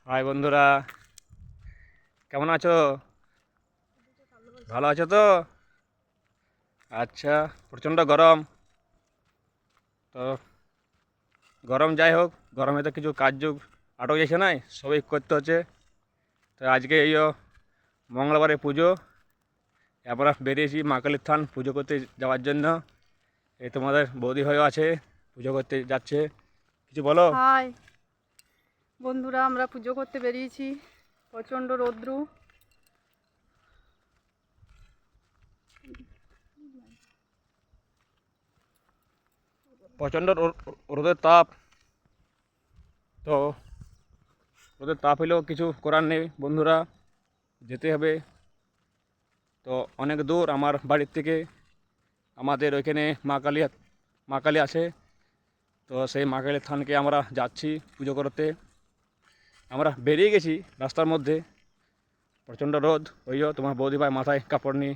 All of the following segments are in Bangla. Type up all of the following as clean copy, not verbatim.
হাই বন্ধুরা, কেমন আছো? ভালো আছো তো? আচ্ছা। প্রচণ্ড গরম। তো গরম যাই হোক, গরমে তো কিছু কাজ আটক গেছে নাই, সবই করতে হচ্ছে। তো আজকে মঙ্গলবারে পুজো, আমরা বেরিয়েছি মা কালীর থান পুজো করতে যাওয়ার জন্য। এই তোমাদের বৌদি হয়েও আছে, পুজো করতে যাচ্ছে। কিছু বলো। হাই বন্ধুরা, আমরা পুজো করতে বেরিয়েছি। প্রচণ্ড রৌদ্র। প্রচণ্ড রোদের তাপ। তো রোদের তাপ হলেও কিছু করার নেই বন্ধুরা, যেতে হবে। তো অনেক দূর আমার বাড়ির থেকে। আমাদের ওইখানে মা কালী আছে। তো সেই মা কালীর থানকে আমরা যাচ্ছি পুজো করতে। আমরা বেরিয়ে গেছি রাস্তার মধ্যে, প্রচণ্ড রোদ। ওইও তোমার বৌদি ভাই মাথায় কাপড় নিয়ে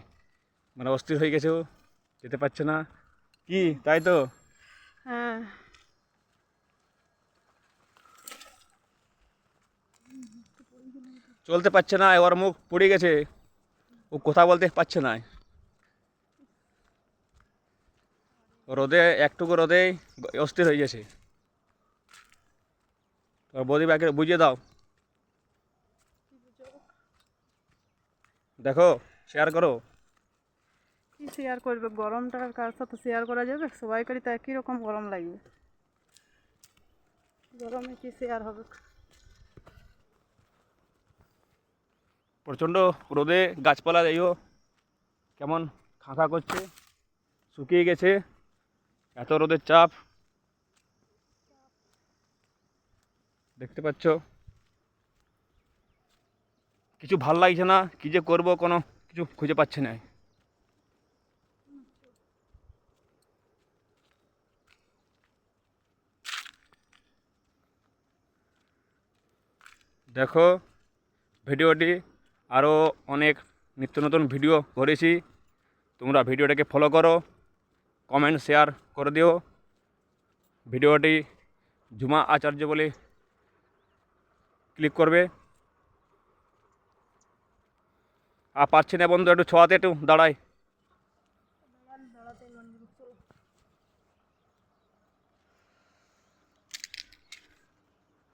মানে অস্থির হয়ে গেছে, ও যেতে পারছে না। কি তাই তো? হ্যাঁ, চলতে পারছে না, ওর মুখ পুড়ে গেছে, ও কথা বলতে পারছে না। রোদে, একটুকু রোদেই অস্থির হয়ে গেছে। তোমার বৌদি ভাইকে বুঝিয়ে দাও, দেখো, শেয়ার করো। কি শেয়ার করবে? গরমটা আর কার সাথে শেয়ার করা যাবে? সবাই করি তো একই রকম গরম লাগবে। গরমে কি শেয়ার হবে? প্রচণ্ড রোদে গাছপালা কেমন খাঁখা করছে, শুকিয়ে গেছে, এত রোদের চাপ। দেখতে পাচ্ছ, কিছু ভাল লাগছে না, কী যে করবো কোনো কিছু খুঁজে পাচ্ছি না। দেখো ভিডিওটি, আরও অনেক নিত্য নতুন ভিডিও করেছি, তোমরা ভিডিওটাকে ফলো করো, কমেন্ট শেয়ার করে দিও। ভিডিওটি ঝুমা আচার্য বলে ক্লিক করবে। আর পারছি না বন্ধু, একটু ছোঁয়াতে একটু দাঁড়াই।